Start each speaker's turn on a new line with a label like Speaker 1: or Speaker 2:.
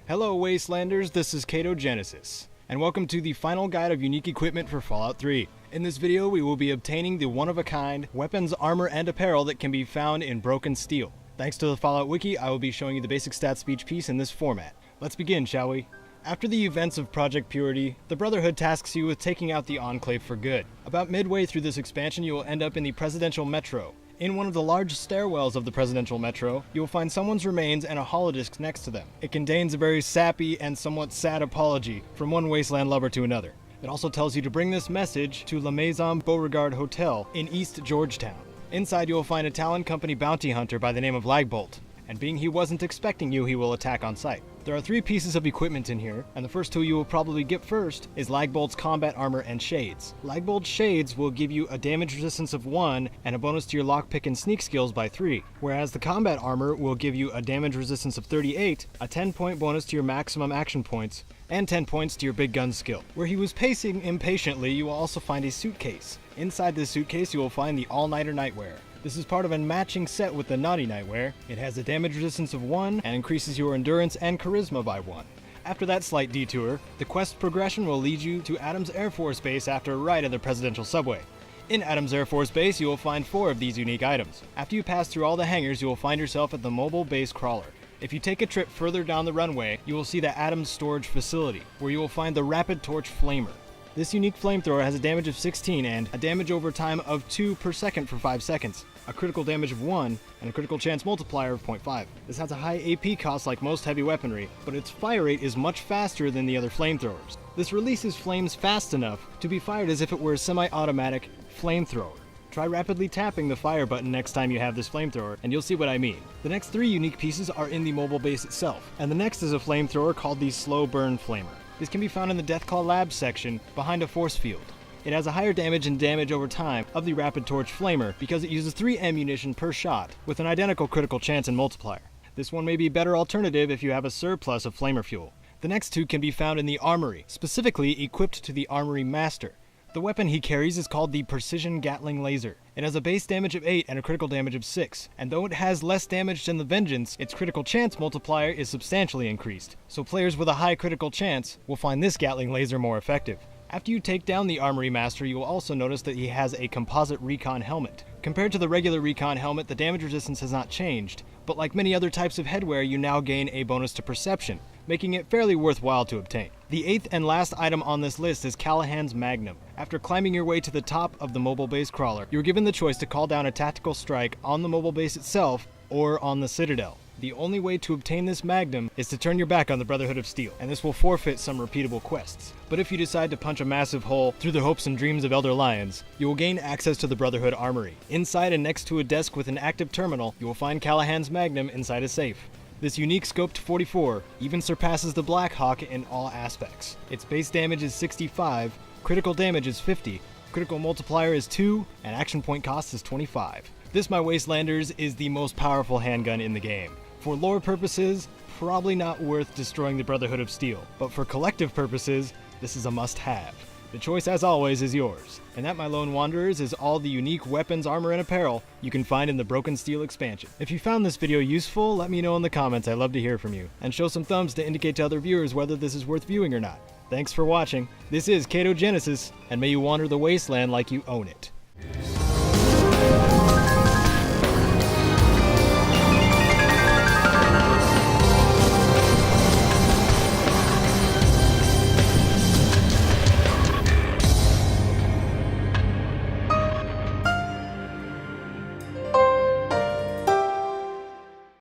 Speaker 1: Hello Wastelanders, this is Genesis, and welcome to the final guide of unique equipment for Fallout 3. In this video we will be obtaining the one-of-a-kind weapons, armor, and apparel that can be found in Broken Steel. Thanks to the Fallout Wiki, I will be showing you the basic stats of each piece in this format. Let's begin, shall we? After the events of Project Purity, the Brotherhood tasks you with taking out the Enclave for good. About midway through this expansion, you will end up in the Presidential Metro. In one of the large stairwells of the Presidential Metro, you will find someone's remains and a holodisc next to them. It contains a very sappy and somewhat sad apology from one wasteland lover to another. It also tells you to bring this message to La Maison Beauregard Hotel in East Georgetown. Inside you will find a Talon Company bounty hunter by the name of Lagbolt, and being he wasn't expecting you, he will attack on sight. There are 3 pieces of equipment in here, and the first 2 you will probably get first is Lagbolt's combat armor and shades. Lagbolt's shades will give you a damage resistance of 1 and a bonus to your lockpick and sneak skills by 3, whereas the combat armor will give you a damage resistance of 38, a 10-point bonus to your maximum action points, and 10 points to your big gun skill. Where he was pacing impatiently, you will also find a suitcase. Inside this suitcase you will find the All-Nighter Nightwear. This is part of a matching set with the Naughty Nightwear. It has a damage resistance of 1 and increases your endurance and charisma by 1. After that slight detour, the quest progression will lead you to Adams Air Force Base after a ride in the Presidential Subway. In Adams Air Force Base, you will find 4 of these unique items. After you pass through all the hangars, you will find yourself at the Mobile Base Crawler. If you take a trip further down the runway, you will see the Adams Storage Facility, where you will find the Rapid Torch Flamer. This unique flamethrower has a damage of 16 and a damage over time of 2 per second for 5 seconds, a critical damage of 1, and a critical chance multiplier of 0.5. This has a high AP cost like most heavy weaponry, but its fire rate is much faster than the other flamethrowers. This releases flames fast enough to be fired as if it were a semi-automatic flamethrower. Try rapidly tapping the fire button next time you have this flamethrower, and you'll see what I mean. The next 3 unique pieces are in the mobile base itself, and the next is a flamethrower called the Slow Burn Flamer. This can be found in the Deathclaw Labs section behind a force field. It has a higher damage and damage over time of the Rapid Torch Flamer because it uses 3 ammunition per shot with an identical critical chance and multiplier. This one may be a better alternative if you have a surplus of flamer fuel. The next 2 can be found in the Armory, specifically equipped to the Armory Master. The weapon he carries is called the Precision Gatling Laser. It has a base damage of 8 and a critical damage of 6, and though it has less damage than the Vengeance, its critical chance multiplier is substantially increased, so players with a high critical chance will find this Gatling Laser more effective. After you take down the Armory Master, you will also notice that he has a composite recon helmet. Compared to the regular recon helmet, the damage resistance has not changed, but like many other types of headwear, you now gain a bonus to perception, making it fairly worthwhile to obtain. The 8th and last item on this list is Callahan's Magnum. After climbing your way to the top of the mobile base crawler, you are given the choice to call down a tactical strike on the mobile base itself or on the Citadel. The only way to obtain this Magnum is to turn your back on the Brotherhood of Steel, and this will forfeit some repeatable quests. But if you decide to punch a massive hole through the hopes and dreams of Elder Lyons, you will gain access to the Brotherhood Armory. Inside and next to a desk with an active terminal, you will find Callahan's Magnum inside a safe. This unique scoped 44 even surpasses the Black Hawk in all aspects. Its base damage is 65, critical damage is 50, critical multiplier is 2, and action point cost is 25. This, my Wastelanders, is the most powerful handgun in the game. For lore purposes, probably not worth destroying the Brotherhood of Steel, but for collective purposes, this is a must-have. The choice, as always, is yours. And that, my lone wanderers, is all the unique weapons, armor, and apparel you can find in the Broken Steel expansion. If you found this video useful, let me know in the comments. I'd love to hear from you. And show some thumbs to indicate to other viewers whether this is worth viewing or not. Thanks for watching. This is Genesis, and may you wander the wasteland like you own it.